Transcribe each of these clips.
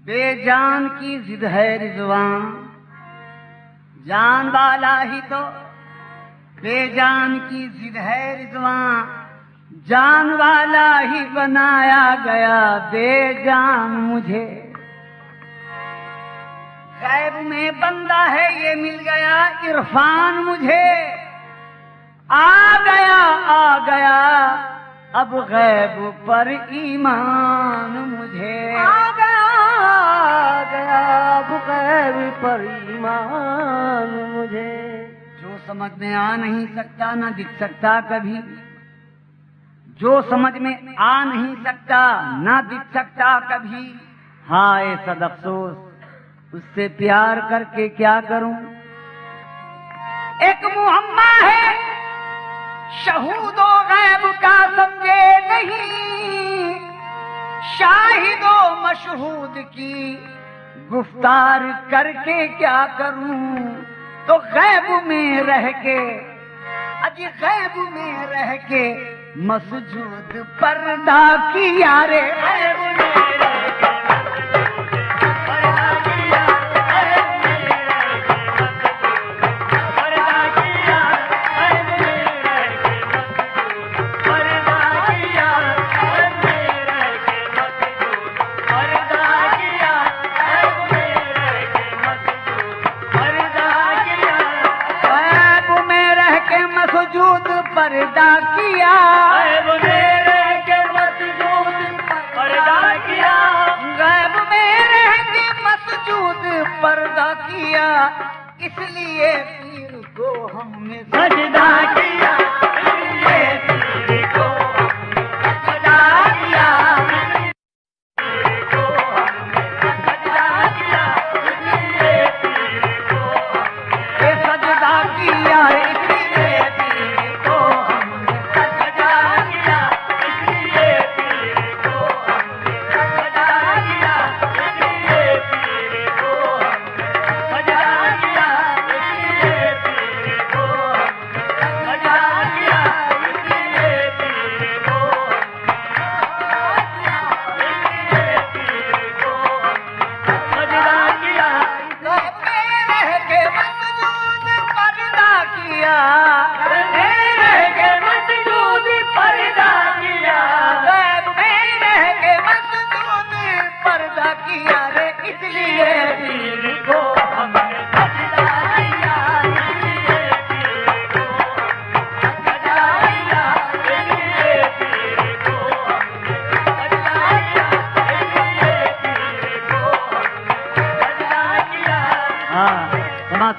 बेजान की जिद है रिजवान, जान वाला ही तो बेजान की जिद है रिजवान, जान वाला ही बनाया गया बेजान मुझे। गैब में बंदा है ये मिल गया इरफान मुझे, आ गया अब गैब पर ईमान मुझे। आ गया अब गैब पर ईमान मुझे। जो समझ में आ नहीं सकता न दिख सकता कभी, जो समझ में आ नहीं सकता न दिख सकता कभी, हाय सद अफसोस उससे प्यार करके क्या करूं। एक मुहम्मा है शहूदो गैब का समझे नहीं, शाहिदो मशहूद की गुफ्तार करके क्या करूं। तो गैब में रह के, अजी गैब में रह के मसजूद पर्दा किया रे, गैब में रह के पर्दा किया, गैब में रह के मसजूद पर्दा किया, गैब में रह के मसजूद पर्दा किया। इसलिए पीर को हमने सजदा किया, इसलिए पीर को हमने सजदा किया, पीर को हमने सजदा किया, इसलिए पीर को हमने सजदा किया।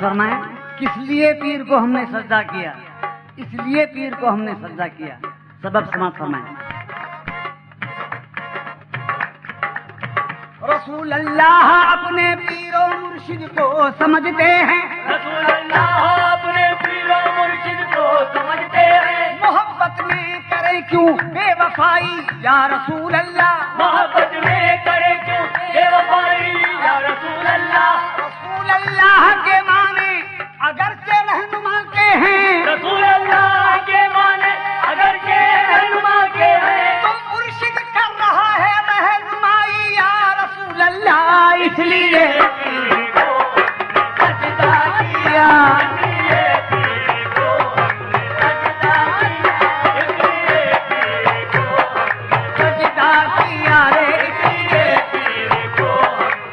फरमाए किस लिए पीर को हमने सजदा किया, इसलिए पीर को हमने सजदा किया। सबब समाज फरमाए। रसूल अल्लाह अपने पीरो मुर्शिद को समझते हैं, रसूल अल्लाह अपने पीरो मुर्शिद को समझते हैं। मोहब्बत में करे क्यों बेवफाई या रसूल अल्लाह, मोहब्बत में करे क्यों बेवफाई या रसूल अल्लाह। रसूल अल्लाह के माने अगर से रहनुमा के हैं, रसूल अल्लाह के माने अगर के रहनुमा के हैं, तो मुर्शिद कर रहा है रहनुमाई या रसूल अल्लाह। इसलिए पीर को सजदा किया, इसलिए पीर को सजदा किया, इसलिए पीर को सजदा किया रे, इसलिए पीर को सजदा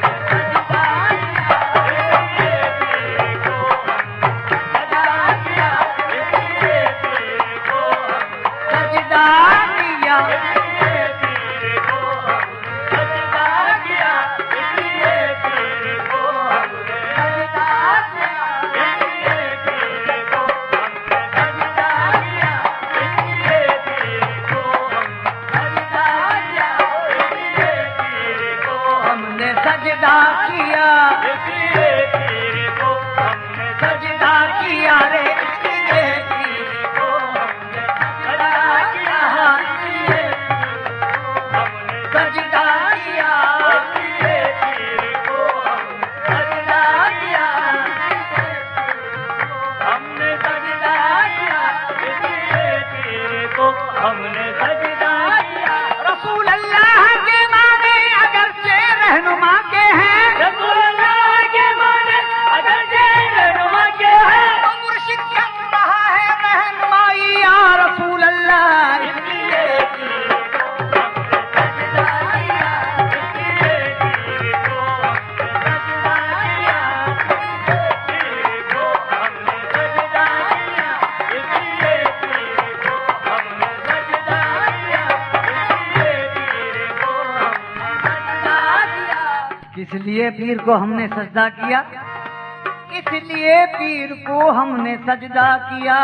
रहनुमा के किस लिए पीर को हमने सजदा किया? इसलिए पीर को हमने सजदा किया।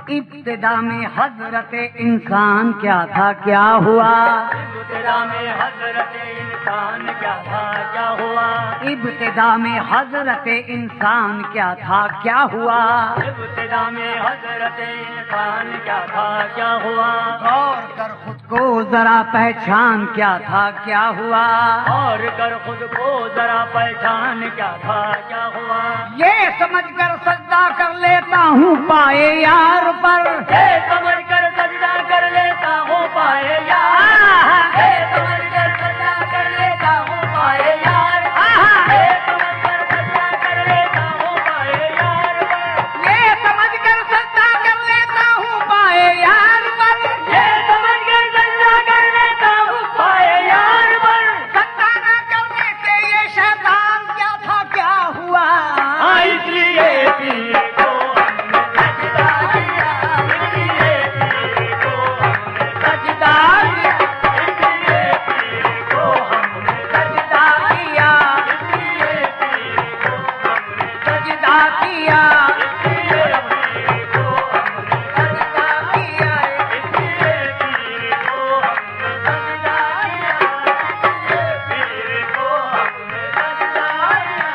इब्तिदा में हजरत इंसान क्या था क्या हुआ? इब्तिदा में हजरत इंसान क्या था क्या हुआ? इब्तिदा में हजरत इंसान क्या था क्या हुआ? इब्तिदा में हजरत इंसान क्या था क्या हुआ? गौर कर खुद को जरा पहचान क्या था क्या हुआ? और कर खुद को जरा पहचान क्या था क्या हुआ? ये समझ कर सजदा कर लेता हूँ पाए यार पर। ये समझ कर सजदा कर लेता हूँ पाए यार। ये समझ कर सजदा कर लेता हूँ पाए यार। ये समझ कर सजदा कर लेता हूँ पाए यार। ये समझ कर सजदा कर लेता हूँ पाए यार पर। ये समझ कर सजदा कर लेता हूँ पाए यार पर। सजदा न करने से ये शैतान क्या था क्या हुआ? इसलिए पीर को हमने सजदा किया। इसलिए पीर को हमने सजदा किया। इसलिए पीर को हमने सजदा किया, इसलिए पीर को हमने सजदा किया, इसलिए पीर को हमने सजदा किया। इसलिए पीर को हमने सजदा किया। पीर को हमने सजदा किया।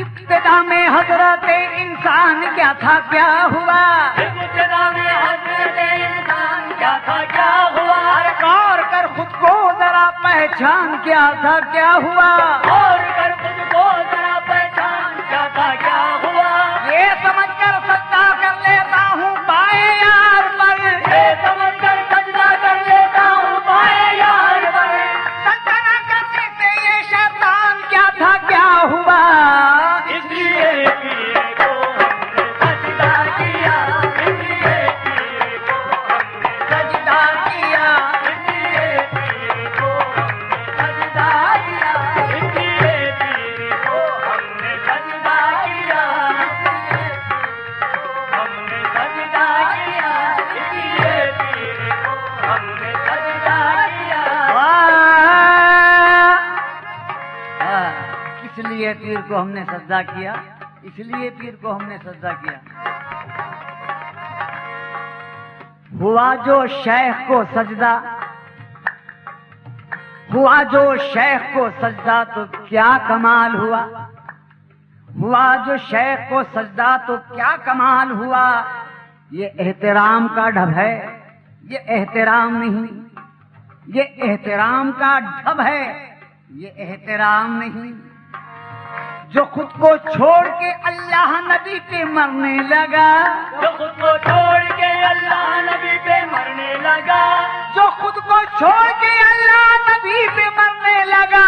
इब्तिदा में हजरत इंसान क्या था क्या हुआ? इब्तिदा में हजरत इंसान क्या था क्या हुआ? गौर कर खुद को जरा पहचान क्या था क्या हुआ? और कर खुद को जरा पहचान क्या था क्या हुआ? ये समझ कर सजदा कर लेता हूँ पाए यार पर। ये समझ कर सजदा कर लेता हूँ पाए यार पर। सजदा न करने से ये शैतान क्या था क्या हुआ? इसलिए पीर को हमने सजदा किया। इसलिए पीर को हमने सजदा किया, इसलिए पीर को हमने सजदा किया। इसलिए पीर को हमने सजदा किया। हमने सजदा किया। इसलिए पीर को हमने सजदा किया। किस लिए पीर को हमने सजदा किया? इसलिए पीर को हमने सजदा किया। हुआ जो शेख को सजदा, हुआ जो शेख को सजदा तो क्या कमाल हुआ? हुआ जो शेख को सजदा तो क्या कमाल हुआ? ये एहतराम का ढब है, ये एहतराम नहीं। ये एहतराम का ढब है, ये एहतराम नहीं। जो खुद को छोड़ के अल्लाह नबी पे मरने लगा, जो खुद को छोड़ के अल्लाह नबी पे मरने लगा। जो खुद को छोड़ के अल्लाह नबी पे मरने लगा,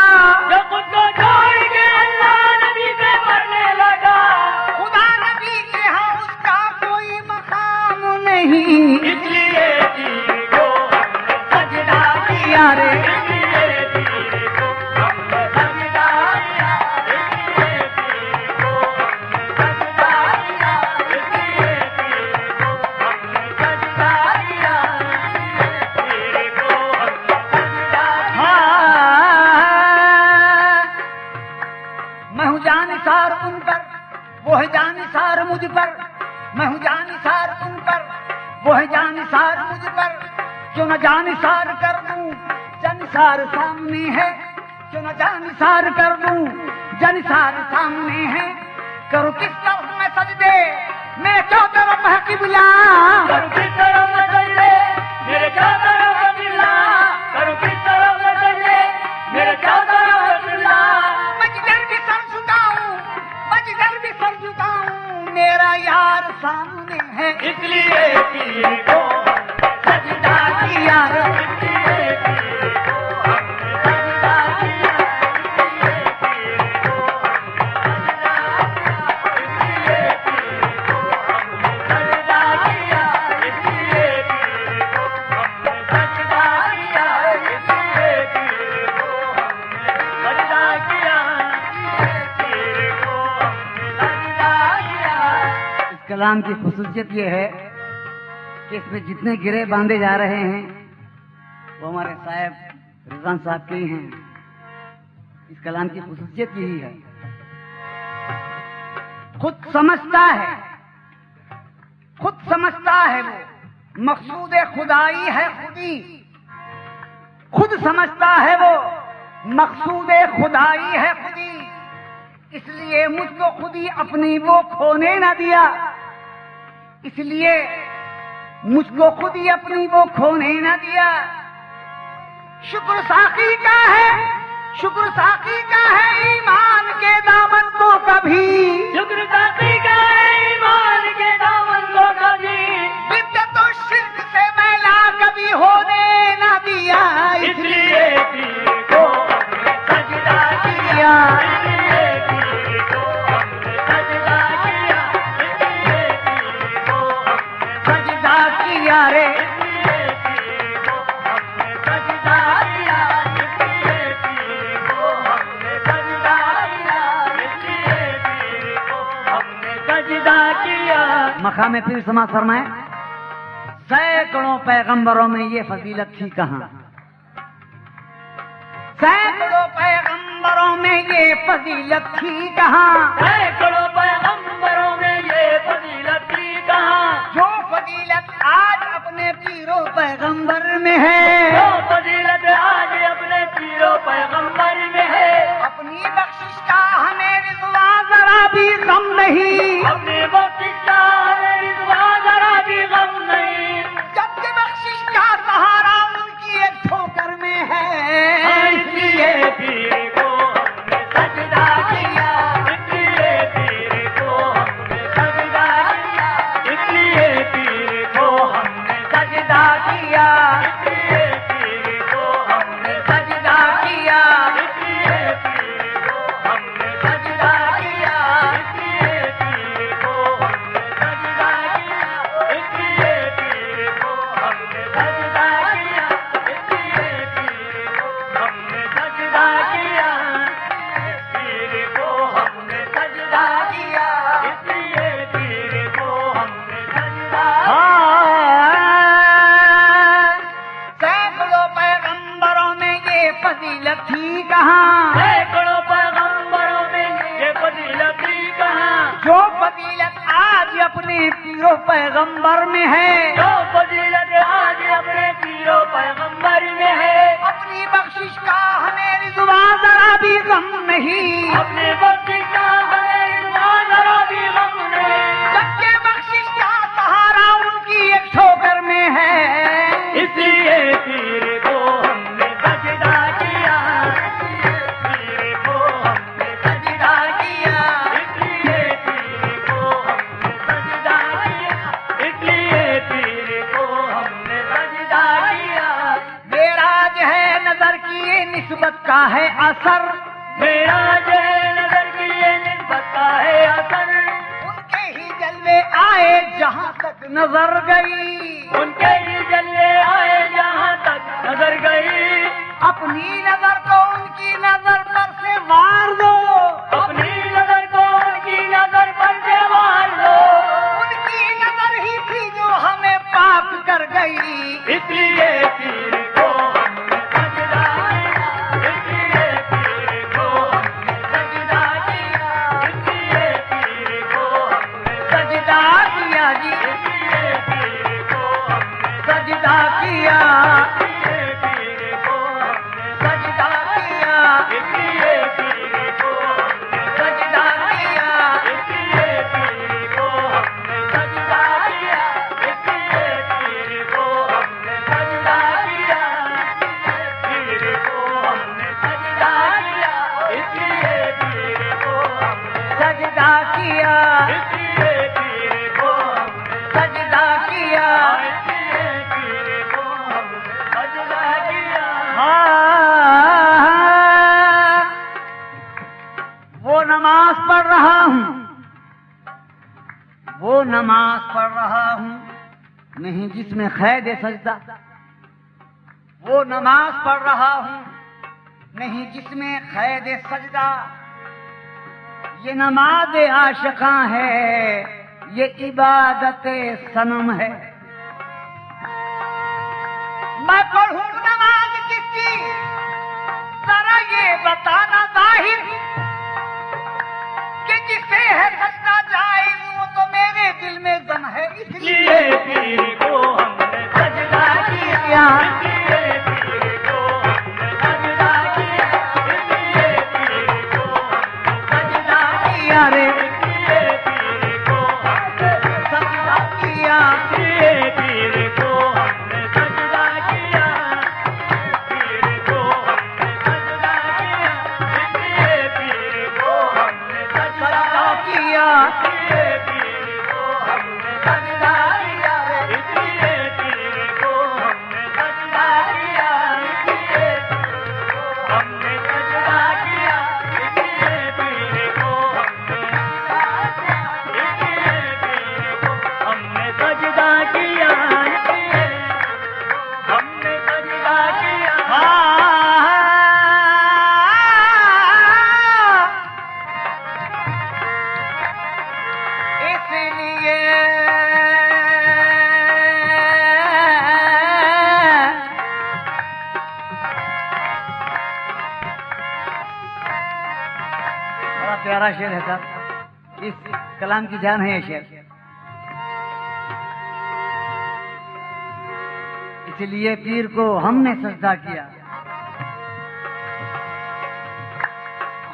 जो खुद को छोड़ के अल्लाह नबी पे मरने लगा। खुदा नबी के यहाँ उसका कोई मकाम नहीं। इसलिए पीर को हमने सजदा किया रे, इसलिए पीर को हमने सजदा किया। इसलिए पीर को हमने सजदा किया। इसलिए पीर को हमने सजदा किया। पीर को हमने सजदा किया। मैं हूँ जानिसार उन पर, वो है जानिसार मुझ पर। मैं हूँ जानिसार उन पर, वो है जानिसार मुझ पर। क्यों न जानिसार कर दूं, जानिसार सामने है। क्यों न जानिसार कर दूं, जानिसार सामने है। करूँ किस तरफ मैं सजदे, मैं क्यों तरफ है किबला। करूँ किस तरफ मैं सजदे, मेरे क्या तरफ है किबला। करूँ किस तरफ मैं सजदे, मेरे क्या तरफ है किबला। मजदर भी सर झुकाऊं, मजदर भी सर झुकाऊं, मेरा यार सामने है। इसलिए पीर को सजदा किया रे, इसलिए पीर को हमने सजदा किया। इसलिए पीर को हमने सजदा किया। इसलिए पीर को हमने सजदा किया। इसलिए पीर को हमने सजदा किया। इसलिए पीर को हमने सजदा किया। इस कलाम की खुसूसियत ये है कि इसमें जितने गिरे बांधे जा रहे हैं वो हमारे साहब रिजवान साहब के ही हैं। इस कलाम की खुसूसियत यही है, खुद समझता है वो मकसूद खुदाई है खुदी, खुद समझता है वो मकसूद खुदाई है खुदी, इसलिए मुझको खुदी अपनी वो खोने न दिया, इसलिए मुझको खुदी अपनी वो खोने न दिया। शुक्र साकी का है ईमान के दामन को कभी, शुक्र साकी का है ईमान के दामन को कभी, बिद्दत और शिर्क से मैला कभी होने न दिया, इसलिए पीर को हमने सजदा किया, इसलिए पीर को हमने सजदा किया, इसलिए पीर को हमने सजदा किया रे, इसलिए पीर को हमने सजदा किया, इसलिए पीर को हमने सजदा किया, इसलिए पीर को हमने सजदा किया। मकाम पीर समाज फरमाए, सैकड़ों पैगंबरों में ये फजीलत थी कहाँ, सैकड़ों पैगंबरों में ये फजीलत थी कहाँ, सैकड़ों पैगंबरों में ये फजीलत थी कहाँ, जो फजीलत आज अपने पीरों पैगंबर में है, जो फजीलत आज अपने पीरों पैगंबर में है, अपनी बख्शिश का हमें रिज़वा जरा भी गम नहीं, अपने बख्शिश का हमें रिज़वा जरा भी गम नहीं, जबकि बख्शिश का सहारा उनकी एक ठोकर में है, इसलिए पीर को हमने सजदा किया, इसलिए पीर को हमने सजदा किया, इसलिए पीर को हमने सजदा किया, इसलिए पीर को हमने सजदा किया, इसलिए पीर को हमने सजदा किया, इसलिए पीर को हमने सजदा किया, इसलिए पीर को हमने सजदा किया, इसलिए पीर को हमने सजदा किया, पीर को हमने सजदा किया, इसलिए पीर को हमने सजदा सैकड़ों पैगंबरों में ये फजीलत थी कहाँ, सैकड़ों पैगंबरों में ये फजीलत थी कहाँ, जो फजीलत आज अपने पीरों पैगंबर में है, जो फजीलत आज अपने पीरों पैगंबर में है, अपनी बख्शिश का हमें रिज़वा जरा भी गम नहीं, अपने बख्शिश का हमें रिज़वा जरा भी गम नहीं, जबकि बख्शिश का सहारा उनकी एक ठोकर में है, इसलिए पीर को हमने सजदा किया, पीर को हमने सजदा किया, इसलिए पीर को हमने सजदा किया, इसलिए पीर को हमने सजदा किया। मेराज है नजर की ये निस्बत का है असर, मेरा जय नजर की ये निस्बत का है असर, उनके ही जलवे आए जहाँ तक नजर गई, उनके ही जलवे आए जहाँ तक नजर गई, अपनी नजर को उनकी नजर पर से वार दो, अपनी नजर को उनकी नजर पर से वार दो, उनकी नजर ही थी जो हमें पाप कर गई, इसलिए पीर को हमने सजदा किया, इसलिए पीर को हमने सजदा किया, इसलिए पीर को हमने सजदा किया जी, इसलिए पीर को हमने सजदा किया, इसलिए पीर को हमने सजदा किया, इसलिए पीर को हमने सजदा किया, इसलिए पीर को हमने सजदा किया, इसलिए पीर को हमने सजदा किया, पीर को हमने सजदा किया, इसलिए पीर को हमने सजदा किया, इसलिए पीर को हमने सजदा किया, इसलिए पीर को हमने सजदा किया। वो नमाज पढ़ रहा हूँ, वो नमाज पढ़ रहा हूँ नहीं जिसमें खैद सजदा, वो नमाज पढ़ रहा हूँ नहीं जिसमें खैद सजदा, ये नमाज आशिकां है, ये इबादत सनम है, मैं पढ़ूं नमाज किसकी, जरा ये बताना जाहिर कि जिसे है सजदा जायज वो तो मेरे दिल में जम है, इसलिए पीर को हमने सजदा किया, इसलिए पीर को हमने सजदा किया, इसलिए पीर को हमने सजदा किया रे, इसलिए पीर को हमने सजदा किया, इसलिए पीर को हमने सजदा किया, पीर को हमने सजदा किया, इसलिए पीर को हमने सजदा किया, इसलिए पीर को हमने सजदा किया, इसलिए पीर को हमने सजदा किया, इसलिए हमने सजदा किया, इसलिए पीर को हमने सजदा किया, इसलिए हमने सजदा किया। इसलिए बड़ा प्यारा शेर है साहब, इस कलाम की जान है ये शेर। इसलिए पीर को हमने सजदा किया।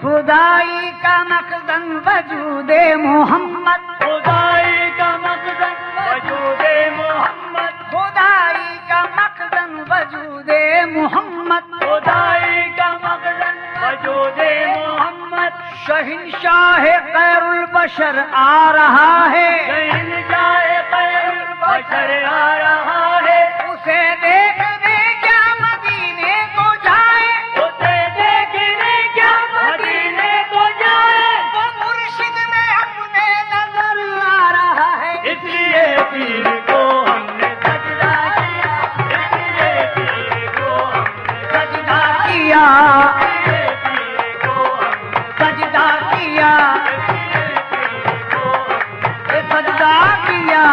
खुदाई का मखज़न वजूदे मोहम्मद, खुदाई का मखज़न वजूदे मोहम्मद, खुदाई का मखज़न वजूदे मोहम्मद, खुदाई का मखज़न वजूदे मोहम्मद, शहंशाह खैरुल बशर आ रहा है, शहंशाह खैरुल बशर आ रहा है, उसे देखने क्या मदीने को जाए, उसे देखने क्या मदीने को जाए, वो मुर्शिद में अपने नजर आ रहा है, इसलिए पीर को हमने सजदा किया, इसलिए पीर को हमने सजदा किया, इसलिए पीर को हमने सजदा किया, ये सजदा किया,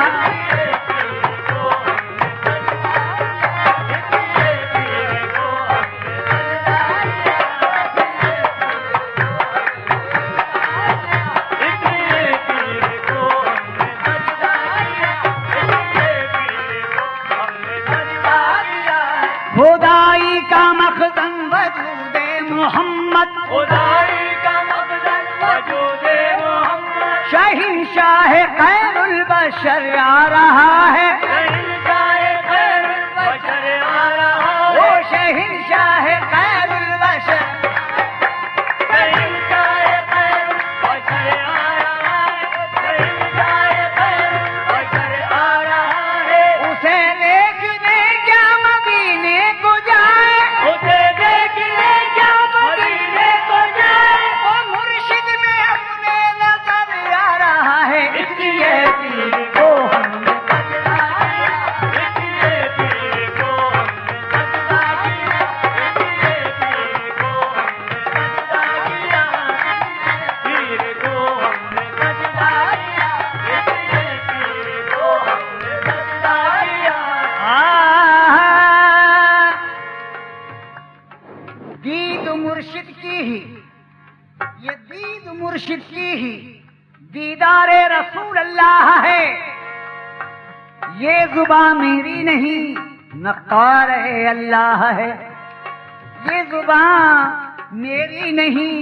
खुदाई का मखज़न वजूदे मोहम्मद, खुदाई का मखज़न वजूदे मोहम्मद, शहंशाह खैरुल बशर आ रहा है, शहंशाह खैरुल बशर आ रहा है, वो शहंशाह खैरुल बशर, शहंशाह खैरुल बशर आ रहा है, शहंशाह खैरुल बशर आ रहा है, उसे देखने क्या मदीने को जाए, उसे देखने क्या मदीने को जाए, वो मुर्शिद में अपने नजर आ रहा है, इसलिए पीर को हमने सजदा किया, इसलिए पीर को हमने सजदा किया, इसलिए पीर को हमने सजदा किया, पीर को हमने सजदा किया, इसलिए पीर को हमने सजदा किया। दीद मुर्शिद की ही, ये दीद मुर्शिद की ही दीदारे रसूल अल्लाह है, ये जुबान मेरी नहीं नक़ार अल्लाह है, ये जुबान मेरी नहीं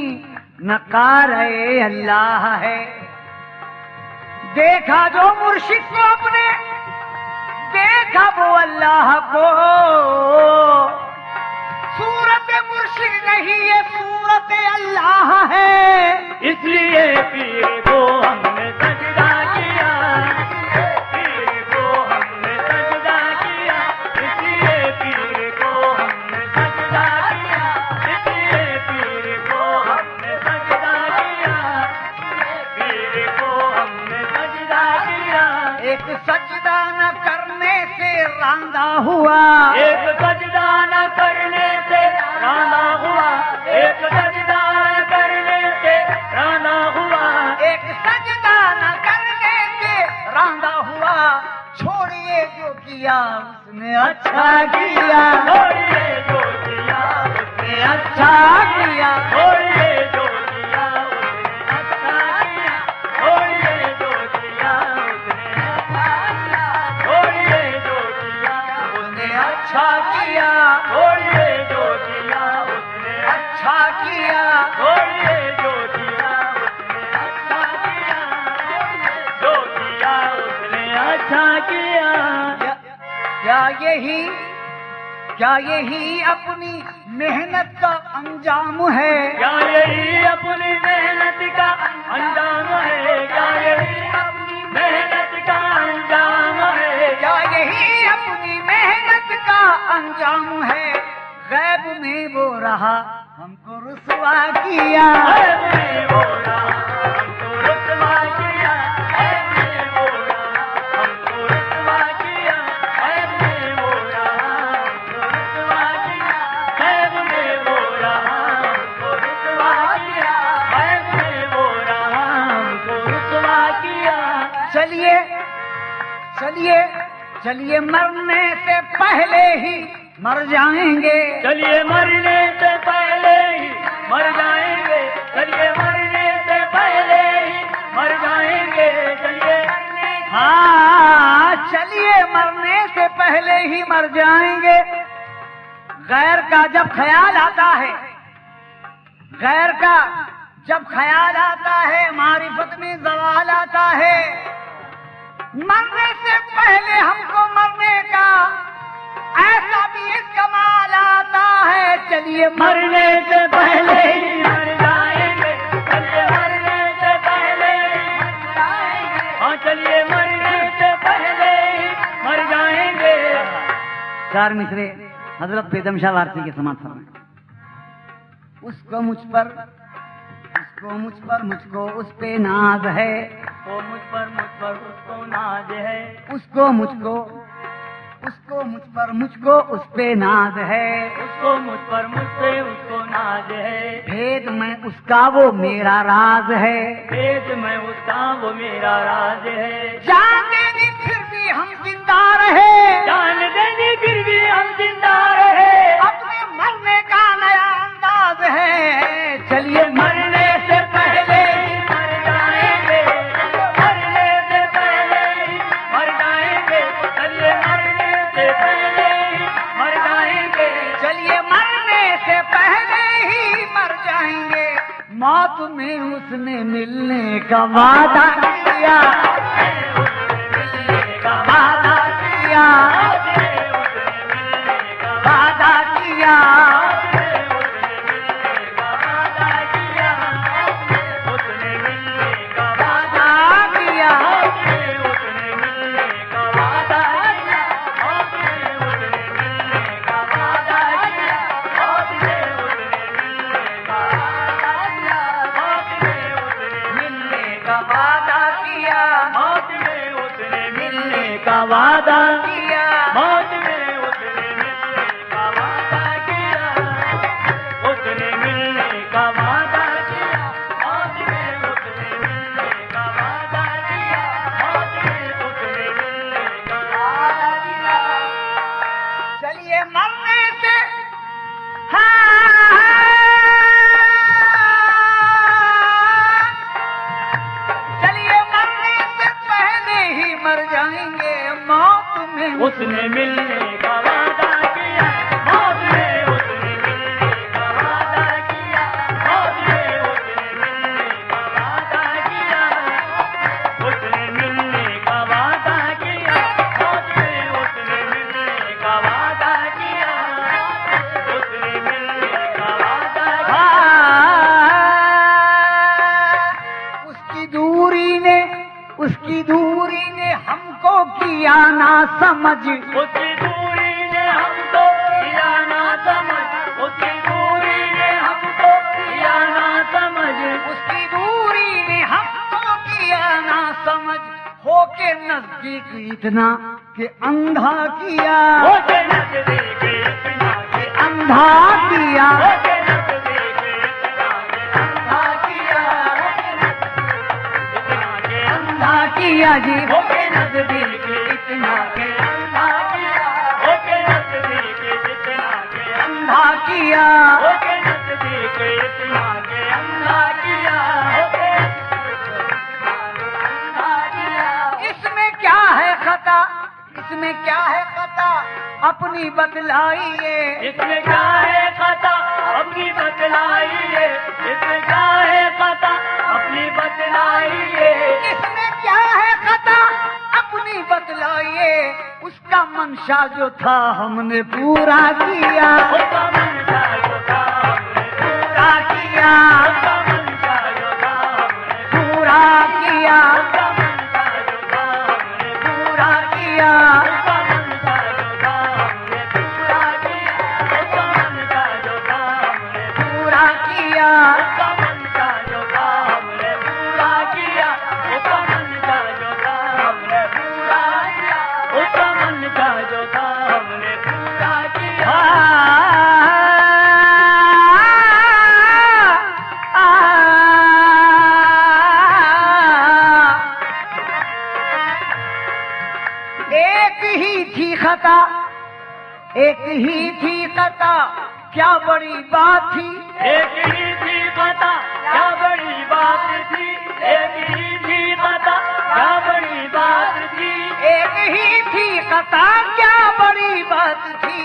नक़ार अल्लाह है। देखा जो मुर्शिद को अपने, देखा वो अल्लाह को, सूरत मुर्शिद नहीं ये सूरत अल्लाह है, इसलिए पीर को हमने सजदा किया, पीर को हमने सजदा किया, इसलिए पीर को हमने सजदा किया, इसलिए पीर को हमने सजदा किया, पीर को हमने सजदा किया। एक सजदा न करने से रांदा हुआ, एक सजदा न करने से राना हुआ, एक सजदा न करने से राना हुआ, एक सजदा न करने से रांदा हुआ, छोड़ और ये जो किया उसने अच्छा किया, और ये जो किया उसने अच्छा किया, और ये जो किया उसने अच्छा किया, और ये जो किया उसने अच्छा किया, और ये जो किया उसने अच्छा किया, और ये जो किया उसने अच्छा किया, और ये जो किया उसने अच्छा किया, जो किया उसने अच्छा किया। क्या यही अपनी मेहनत का अंजाम है? क्या यही अपनी मेहनत का अंजाम है? क्या यही अपनी मेहनत का अंजाम है? क्या यही अपनी मेहनत का अंजाम है? गैब में वो रहा हमको रुसवा किया, गैब में वो रहा हमको रुसवा किया, गैब में वो रहा हमको रुसवा किया, गैब में वो रहा हमको रुसवा किया, गैब में वो रहा हमको रुसवा किया, गैब में वो रहा हमको रुसवा किया। चलिए चलिए चलिए मरने से पहले ही मर जाएंगे, चलिए मरने से पहले ही मर जाएंगे, चलिए मरने से पहले ही मर जाएंगे, चलिए हाँ चलिए मरने से पहले ही मर जाएंगे। गैर का जब ख्याल आता है, गैर का जब ख्याल आता है, मारिफत में जवाल आता है। मरने से पहले हमको मरने का ऐसा भी एक कमाल आता है। चलिए मरने से पहले ही मर जाएंगे, चलिए मरने से पहले ही मर जाएंगे, हाँ चलिए मरने से पहले ही मर जाएंगे। चार मिसरे हजरत बेदम शाह वारसी के समाज फरमाए। उसको मुझ पर मुझको उस पे नाज है, वो मुझ पर उसको नाज है, उसको मुझ पर मुझको उस पे नाज है, उसको मुझ पर मुझसे उसको नाज है, भेद में उसका वो मेरा राज है, भेद में उसका वो मेरा राज है। जान देनी फिर भी हम जिंदा रहे, जान देनी फिर भी हम जिंदा रहे, अपने मरने का नया अंदाज है। चलिए मरने से पहले ही मर जाएंगे, मरने से पहले ही मर जाएंगे, चलिए मरने से पहले ही मर जाएंगे, चलिए मरने से पहले ही मर जाएंगे। मौत में उसने मिलने का वादा किया, मिलने का वादा किया, वादा किया, उसने मिलने का वादा किया, उसने मिलने का वादा किया, उसने मिलने का वादा किया, उसने मिलने का वादा किया, उसने मिलने का वादा किया, मौत में उसने मिलने का वादा किया, मौत में उसने मिलने का वादा किया, उसने मिलने का वादा किया, मौत में उसने मिलने का वादा किया, मौत में उसने मिलने का वादा किया। चलिए मरने से चलिए मरने से पहले ही मर जाएंगे। मौत में उसने मिलने का वादा किया, मौत में उसने मिलने का वादा किया, मौत में उसने मिलने का वादा किया, उसने मिलने का वादा किया, मौत में उसने मिलने का वादा किया, उसने मिलने का वादा किया। उसकी दूरी ने हमको किया ना समझ, उसकी दूरी ने हमको किया ना समझ, उसकी दूरी ने हमको किया ना समझ, उसकी दूरी ने हमको किया ना समझ। होके नजदीक इतना कि अंधा किया, होके नजदीक इतना के अंधा किया, होके नजदीक इतना के अंधा किया, इतना के अंधा किया जी। होके नजदीक जितना के अंधा किया ओके नजदीक जितना के अंधा किया ओके नजदीक इतना के अंधा किया ओके अंधा किया। इसमें क्या है खता, इसमें क्या है खता, अपनी बतलाइए। इसमें क्या है खता अपनी बतलाइए, इसमें क्या है खता अपनी बतलाइए, इसमें क्या है खता, अपनी बतलाइए। उसका मंशा जो था हमने पूरा किया, उसका मनसा जो था हमने पूरा किया, उसका मनसा जो था हमने पूरा किया, उसका मनसा जो था हमने पूरा किया। उसका मनसा जो था हमने पूरा किया, उसका मनसा जो था हमने पूरा किया, उसका मनसा जो था हमने पूरा किया, उसका मनसा जो था हमने पूरा किया, उसका मनसा जो था हमने पूरा किया। एक ही थी खता, एक ही थी खता, क्या बड़ी बात थी। एक ही थी खता क्या बड़ी बात थी, एक ही थी खता क्या बड़ी बात थी, एक ही थी खता, क्या बड़ी बात थी।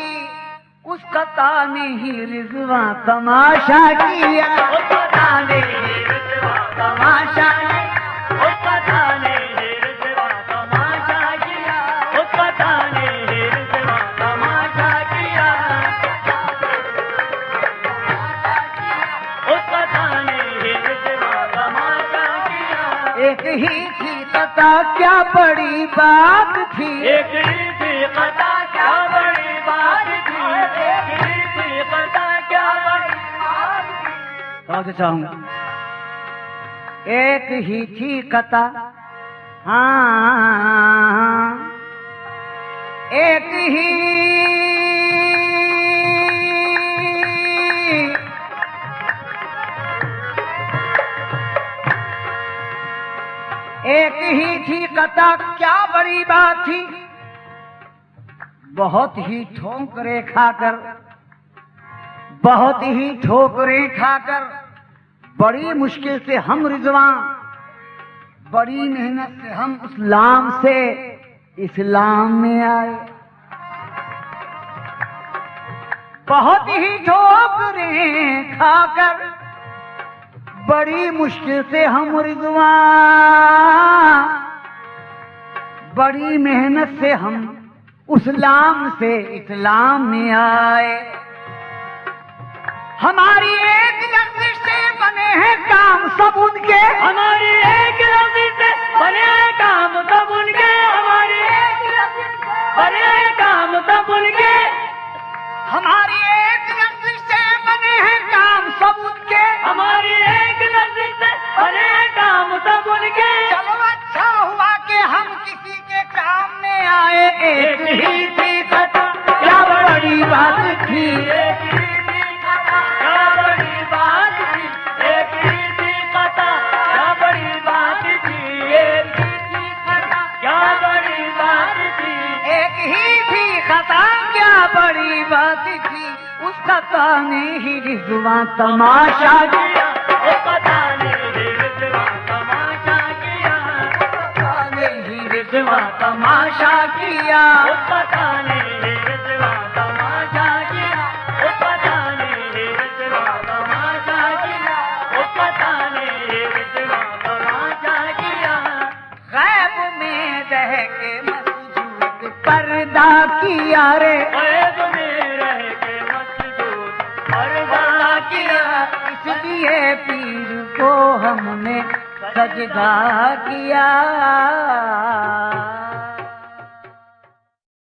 उस खता ने ही रिजवा तमाशा किया, उस कथा ने ही रिजवा तमाशा किया। उस कथा ने ही रिजवा तमाशा किया, उस कथा ने ही रिजवा तमाशा किया, उस कथा ने ही रिजवा तमाशा किया। एक ही थी खता, क्या बड़ी बात थी। एक ही थी कथा क्या बड़ी बात थी, एक ही थी कथा क्या बड़ी बात थी। और चाहूंगा एक ही थी कथा, हाँ एक ही थी कथा, क्या बड़ी बात थी। बहुत ही ठोकरे खाकर, बहुत ही ठोकरे खाकर बड़ी मुश्किल से हम रिजवां, बड़ी मेहनत से हम इस्लाम से इस्लाम में आए। बहुत ही ठोकरे खाकर बड़ी मुश्किल से हम रिजवां, बड़ी मेहनत से हम इस्लाम से इस्लाम में आए। हमारी एक लफ्ज़ से बने हैं काम सब उनके, हमारी एक लफ्ज़ से बने हैं काम सब उनके, हमारी एक लफ्ज़ से बने हैं काम सब उनके, हमारी एक लफ्ज़ से बने हैं काम सब उनके, हमारी एक लफ्ज़ से बने हैं काम सब उनके। चलो अच्छा हुआ कि हम किसी के काम में आए। एक ही थी कथा, क्या बड़ी बात थी। एक ही थी कथा क्या बड़ी बात थी, एक ही थी कथा क्या बड़ी बात थी, एक ही थी कथा क्या बड़ी बात थी, एक ही थी कथा, क्या बड़ी बात थी। उस कथा ने ही रिजवां तमाशा किया, उस कथा ने ही रिजवां तमाशा किया, कथा ने ही रिजवां तमाशा किया। उस कथा ने ही रिजवां तमाशा किया, उस कथा ने ही रिजवां तमाशा किया, उस कथा ने ही रिजवां तमाशा किया। गैब में रह के मसजूद पर्दा किया रे, गैब में रह के मसजूद पर्दा किया, इसलिए पीर को हमने सजदा किया।